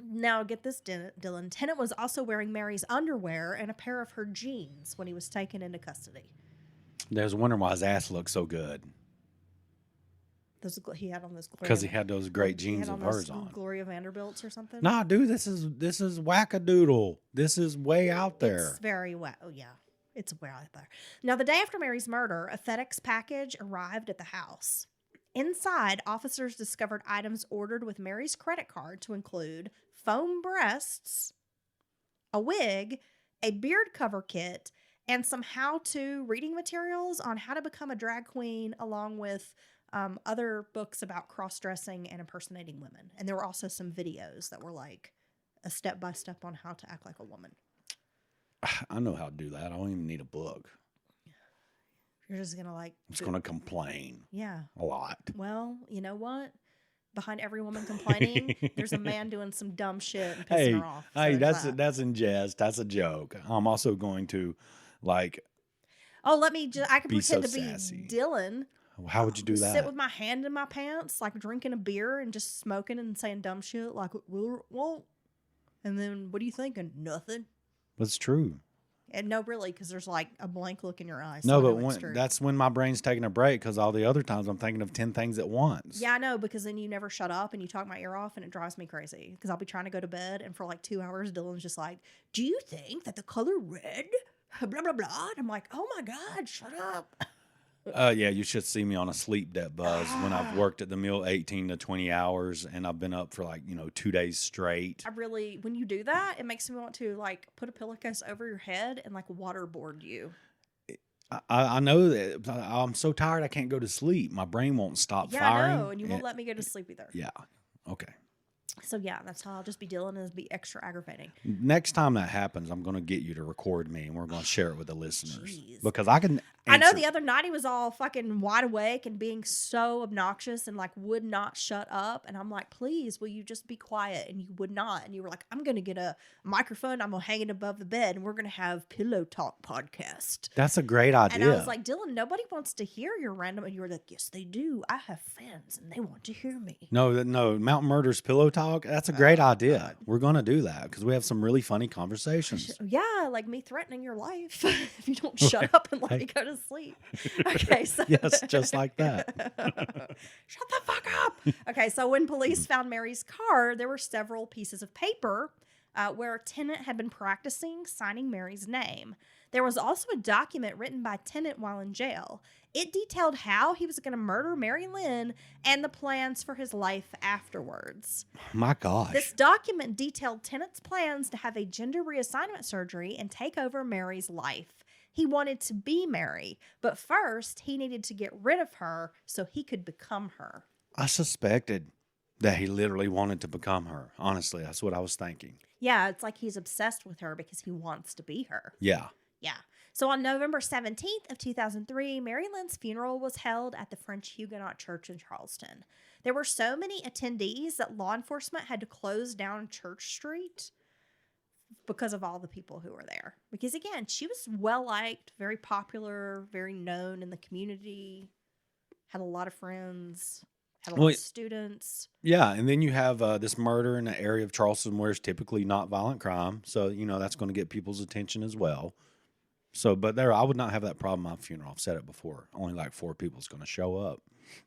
Speaker 1: Now, get this, Dylan. Tennant was also wearing Mary's underwear and a pair of her jeans when he was taken into custody.
Speaker 2: There's wondering why his ass looked so good.
Speaker 1: He had on those
Speaker 2: Because he had those great jeans of hers on.
Speaker 1: Gloria Vanderbilts or something.
Speaker 2: Nah, dude, this is wackadoodle. This is way out there.
Speaker 1: It's very oh yeah, it's way out there. Now, the day after Mary's murder, a FedEx package arrived at the house. Inside, officers discovered items ordered with Mary's credit card to include foam breasts, a wig, a beard cover kit, and some how-to reading materials on how to become a drag queen, along with other books about cross-dressing and impersonating women. And there were also some videos that were like a step-by-step on how to act like a woman.
Speaker 2: I know how to do that. I don't even need a book.
Speaker 1: You're just going to like...
Speaker 2: It's going to complain.
Speaker 1: Yeah.
Speaker 2: A lot.
Speaker 1: Well, you know what? Behind every woman complaining, there's a man doing some dumb shit and pissing her off. So
Speaker 2: Hey, that's in jest. That's a joke. I'm also going to like...
Speaker 1: Oh, I can pretend to
Speaker 2: sassy.
Speaker 1: be Dylan.
Speaker 2: How would you do that?
Speaker 1: Sit with my hand in my pants, like drinking a beer and just smoking and saying dumb shit, like, well, and then what are you thinking? Nothing.
Speaker 2: That's true.
Speaker 1: And no, really, because there's like a blank look in your eyes.
Speaker 2: No, but that's when my brain's taking a break, because all the other times I'm thinking of 10 things at once.
Speaker 1: Yeah, I know, because then you never shut up and you talk my ear off and it drives me crazy. Because I'll be trying to go to bed and for like 2 hours, Dylan's just like, do you think that the color red, blah, blah, blah? And I'm like, oh my God, shut up.
Speaker 2: Yeah, you should see me on a sleep debt buzz when I've worked at the mill 18 to 20 hours and I've been up for like, 2 days straight.
Speaker 1: When you do that, it makes me want to like put a pillowcase over your head and like waterboard you.
Speaker 2: I know that I'm so tired I can't go to sleep. My brain won't stop firing.
Speaker 1: Yeah, I know, and you won't let me go to sleep either.
Speaker 2: Yeah, okay.
Speaker 1: So yeah, that's how I'll just be dealing and it'll be extra aggravating.
Speaker 2: Next time that happens, I'm going to get you to record me and we're going to share it with the listeners.
Speaker 1: Jeez.
Speaker 2: Because I can
Speaker 1: I know the other night he was all fucking wide awake and being so obnoxious and like would not shut up. And I'm like, please, will you just be quiet? And you would not. And you were like, I'm going to get a microphone. I'm going to hang it above the bed and we're going to have Pillow Talk podcast.
Speaker 2: That's a great idea.
Speaker 1: And I was like, Dylan, nobody wants to hear your random. And you were like, yes, they do. I have fans and they want to hear me.
Speaker 2: No, Mountain Murder's Pillow Talk. That's a great idea. God. We're going to do that because we have some really funny conversations.
Speaker 1: Yeah, like me threatening your life if you don't shut up and let me go to sleep. Okay, so
Speaker 2: yes, just like that.
Speaker 1: Shut the fuck up. Okay, so when police found Mary's car, there were several pieces of paper where Tennant had been practicing signing Mary's name. There was also a document written by Tennant while in jail. It detailed how he was going to murder Mary Lynn and the plans for his life afterwards.
Speaker 2: My gosh.
Speaker 1: This document detailed Tennant's plans to have a gender reassignment surgery and take over Mary's life. He wanted to be Mary, but first he needed to get rid of her so he could become her.
Speaker 2: I suspected that he literally wanted to become her. Honestly, that's what I was thinking.
Speaker 1: Yeah, it's like he's obsessed with her because he wants to be her.
Speaker 2: Yeah.
Speaker 1: Yeah. So on November 17th of 2003, Mary Lynn's funeral was held at the French Huguenot Church in Charleston. There were so many attendees that law enforcement had to close down Church Street because of all the people who were there. Because again, she was well-liked, very popular, very known in the community, had a lot of friends, had a lot of students.
Speaker 2: Yeah, and then you have this murder in an area of Charleston where it's typically not violent crime. So, that's going to get people's attention as well. So, but I would not have that problem at my funeral. I've said it before. Only like 4 people is going to show up.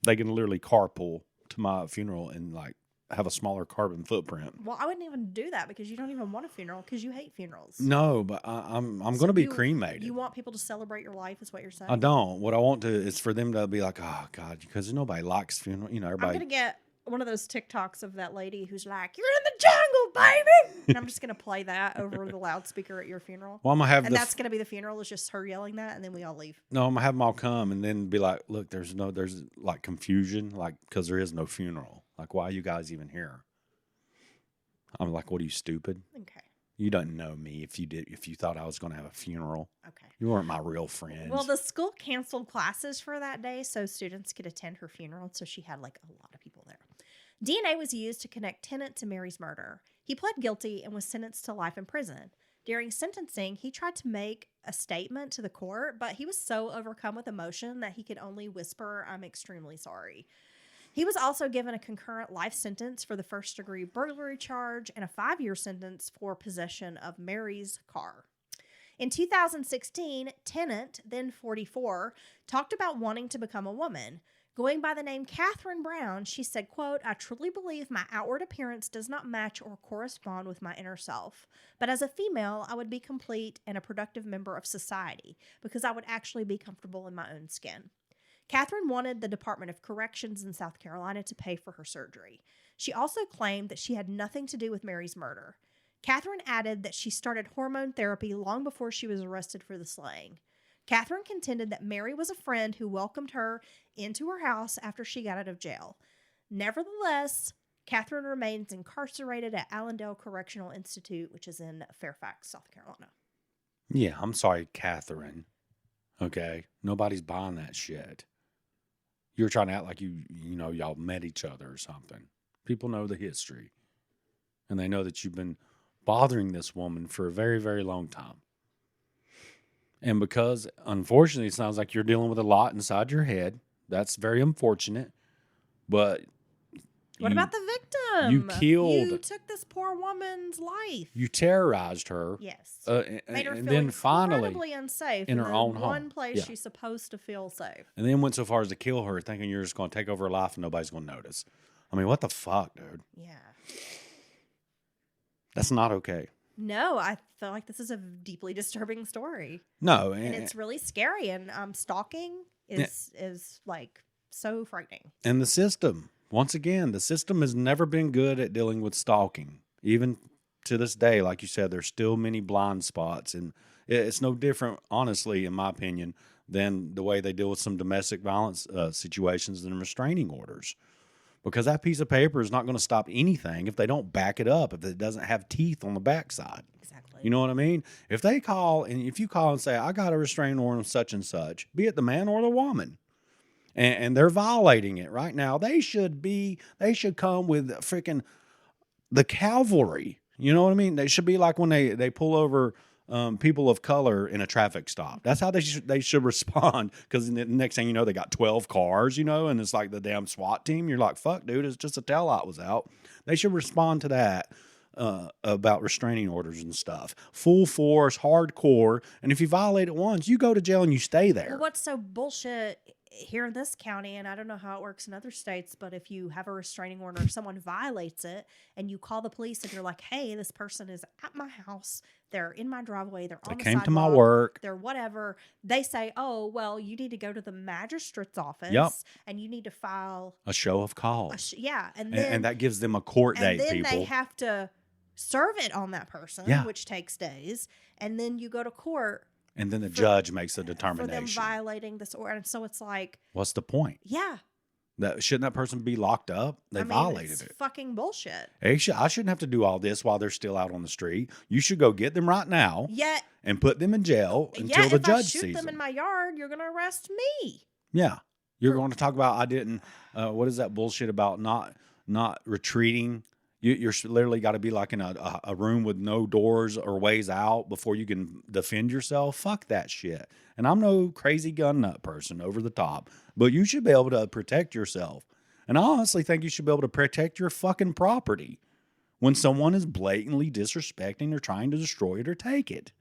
Speaker 2: They can literally carpool to my funeral and like have a smaller carbon footprint.
Speaker 1: Well, I wouldn't even do that because you don't even want a funeral because you hate funerals.
Speaker 2: No, but I'm going to be cremated.
Speaker 1: You want people to celebrate your life is what you're saying?
Speaker 2: I don't. What I want to is for them to be like, oh, God, because nobody likes funeral. Everybody.
Speaker 1: I'm going to get one of those TikToks of that lady who's like, you're in the jungle, baby. And I'm just going to play that over the loudspeaker at your funeral.
Speaker 2: Well, I'm going to have
Speaker 1: that's going to be the funeral. It's just her yelling that, and then we all leave.
Speaker 2: No, I'm going to have them all come and then be like, look, there's like confusion, like, because there is no funeral. Like, why are you guys even here? I'm like, what are you, stupid?
Speaker 1: Okay.
Speaker 2: You don't know me if you thought I was going to have a funeral.
Speaker 1: Okay.
Speaker 2: You weren't my real friends.
Speaker 1: Well, the school canceled classes for that day so students could attend her funeral. So she had like a lot of people there. DNA was used to connect Tennant to Mary's murder. He pled guilty and was sentenced to life in prison. During sentencing, he tried to make a statement to the court, but he was so overcome with emotion that he could only whisper, "I'm extremely sorry." He was also given a concurrent life sentence for the first-degree burglary charge and a 5-year sentence for possession of Mary's car. In 2016, Tennant, then 44, talked about wanting to become a woman. Going by the name Catherine Brown, she said, quote, "I truly believe my outward appearance does not match or correspond with my inner self. But as a female, I would be complete and a productive member of society because I would actually be comfortable in my own skin." Catherine wanted the Department of Corrections in South Carolina to pay for her surgery. She also claimed that she had nothing to do with Mary's murder. Catherine added that she started hormone therapy long before she was arrested for the slaying. Catherine contended that Mary was a friend who welcomed her into her house after she got out of jail. Nevertheless, Catherine remains incarcerated at Allendale Correctional Institute, which is in Fairfax, South Carolina.
Speaker 2: Yeah, I'm sorry, Catherine. Okay? Nobody's buying that shit. You're trying to act like y'all met each other or something. People know the history. And they know that you've been bothering this woman for a very, very long time. And because, unfortunately, it sounds like you're dealing with a lot inside your head. That's very unfortunate. But
Speaker 1: what about the victim?
Speaker 2: You
Speaker 1: took this poor woman's life.
Speaker 2: You terrorized her.
Speaker 1: Yes.
Speaker 2: Made her feel
Speaker 1: incredibly unsafe
Speaker 2: in her own home.
Speaker 1: One place she's supposed to feel safe.
Speaker 2: And then went so far as to kill her, thinking you're just going to take over her life and nobody's going to notice. I mean, what the fuck, dude?
Speaker 1: Yeah.
Speaker 2: That's not okay.
Speaker 1: No, I feel like this is a deeply disturbing story.
Speaker 2: No.
Speaker 1: And it's really scary. And stalking is like so frightening.
Speaker 2: And the system. Once again, the system has never been good at dealing with stalking. Even to this day, like you said, there's still many blind spots. And it's no different, honestly, in my opinion, than the way they deal with some domestic violence situations and restraining orders. Because that piece of paper is not going to stop anything if they don't back it up, if it doesn't have teeth on the backside.
Speaker 1: Exactly.
Speaker 2: You know what I mean? If you call and say, I got a restraining order on such and such, be it the man or the woman, and they're violating it right now, they should come with freaking the cavalry. You know what I mean? They should be like when they pull over people of color in a traffic stop. That's how they should respond. Because the next thing you know, they got 12 cars, and it's like the damn SWAT team. You're like, fuck, dude, it's just a taillight was out. They should respond to that about restraining orders and stuff. Full force, hardcore. And if you violate it once, you go to jail and you stay there.
Speaker 1: Well, what's so bullshit here in this county, and I don't know how it works in other states, but if you have a restraining order, someone violates it, and you call the police and you're like, hey, this person is at my house, they're in my driveway, they're on the sidewalk,
Speaker 2: to my work,
Speaker 1: they're whatever, they say, oh, well, you need to go to the magistrate's office, and you need to file
Speaker 2: a show of cause.
Speaker 1: And
Speaker 2: that gives them a court date,
Speaker 1: people.
Speaker 2: And then
Speaker 1: they have to serve it on that person, which takes days, and then you go to court.
Speaker 2: And then the judge makes a determination.
Speaker 1: For them violating this order. And so it's like...
Speaker 2: What's the point?
Speaker 1: Yeah.
Speaker 2: Shouldn't that person be locked up? They violated it.
Speaker 1: Fucking bullshit.
Speaker 2: I shouldn't have to do all this while they're still out on the street. You should go get them right now and put them in jail until the judge sees them.
Speaker 1: If I shoot them in my yard, you're going to arrest me.
Speaker 2: Yeah. You're going to talk about, what is that bullshit about not retreating? You're literally got to be like in a room with no doors or ways out before you can defend yourself. Fuck that shit. And I'm no crazy gun nut person over the top, but you should be able to protect yourself. And I honestly think you should be able to protect your fucking property when someone is blatantly disrespecting or trying to destroy it or take it.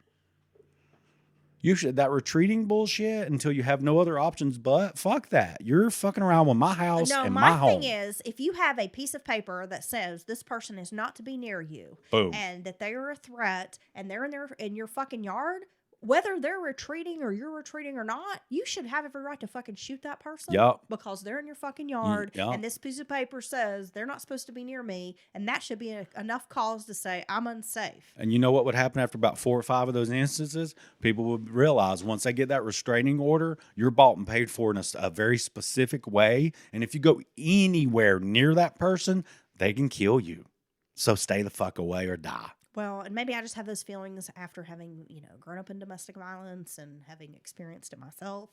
Speaker 2: That retreating bullshit until you have no other options but fuck that. You're fucking around with my house and my home.
Speaker 1: No, my thing is, if you have a piece of paper that says this person is not to be near you,
Speaker 2: boom,
Speaker 1: and that they are a threat and they're in your fucking yard, whether they're retreating or you're retreating or not, you should have every right to fucking shoot that person.
Speaker 2: Yep.
Speaker 1: Because they're in your fucking yard, and this piece of paper says they're not supposed to be near me, and that should be enough cause to say I'm unsafe.
Speaker 2: And you know what would happen after about 4 or 5 of those instances? People would realize once they get that restraining order, you're bought and paid for in a very specific way, and if you go anywhere near that person, they can kill you. So stay the fuck away or die.
Speaker 1: Well, and maybe I just have those feelings after having, grown up in domestic violence and having experienced it myself.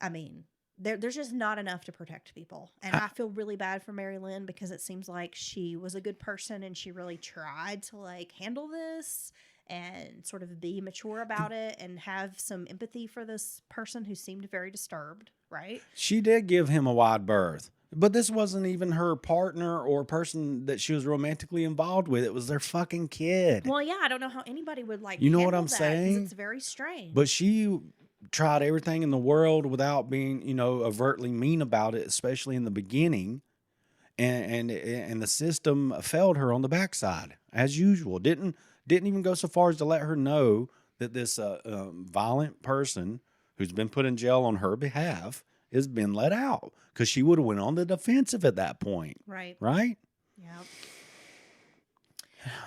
Speaker 1: I mean, there's just not enough to protect people. And I feel really bad for Mary Lynn because it seems like she was a good person and she really tried to, handle this. and sort of be mature about it and have some empathy for this person who seemed very disturbed, right?
Speaker 2: She did give him a wide berth. But this wasn't even her partner or person that she was romantically involved with. It was their fucking kid.
Speaker 1: Well, yeah, I don't know how anybody would like
Speaker 2: You know what
Speaker 1: handle
Speaker 2: I'm
Speaker 1: that, 'cause
Speaker 2: saying?
Speaker 1: it's very strange.
Speaker 2: But she tried everything in the world without being, overtly mean about it, especially in the beginning. And the system failed her on the backside, as usual. Didn't even go so far as to let her know that this violent person who's been put in jail on her behalf has been let out, because she would have went on the defensive at that point.
Speaker 1: Right.
Speaker 2: Yeah.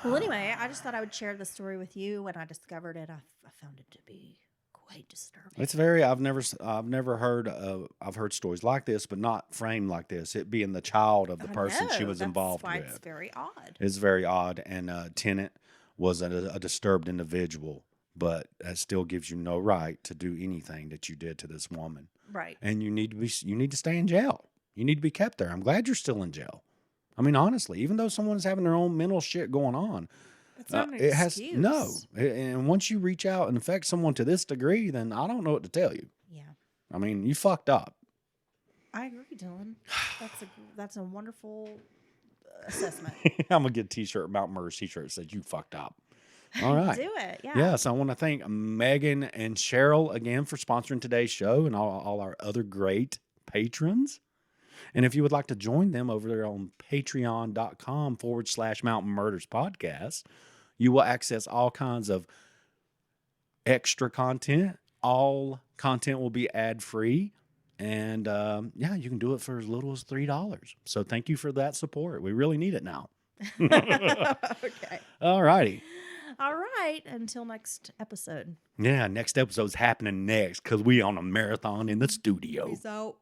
Speaker 1: Well, anyway, I just thought I would share the story with you. When I discovered it, I found it to be quite disturbing.
Speaker 2: It's I've never heard I've heard stories like this, but not framed like this. It being the child of the person she was involved with.
Speaker 1: It's very odd.
Speaker 2: It's very odd. And Tennant was a disturbed individual, but that still gives you no right to do anything that you did to this woman.
Speaker 1: Right.
Speaker 2: And you need to stay in jail. You need to be kept there. I'm glad you're still in jail. I mean, honestly, even though someone's having their own mental shit going on,
Speaker 1: it's not an excuse.
Speaker 2: And once you reach out and affect someone to this degree, then I don't know what to tell you.
Speaker 1: Yeah.
Speaker 2: I mean, you fucked up.
Speaker 1: I agree, Dylan. That's a wonderful assessment.
Speaker 2: I'm gonna get a t-shirt, Mount Murder's t-shirt that says you fucked up. All right.
Speaker 1: Do it. Yeah.
Speaker 2: Yes, I want to thank Megan and Cheryl again for sponsoring today's show and all our other great patrons. And if you would like to join them over there on patreon.com/Mountain Murders Podcast, you will access all kinds of extra content. All content will be ad-free. And you can do it for as little as $3. So thank you for that support. We really need it now.
Speaker 1: Okay.
Speaker 2: All righty.
Speaker 1: All right. Until next episode.
Speaker 2: Yeah, next episode's happening next because we on a marathon in the studio.
Speaker 1: Peace out.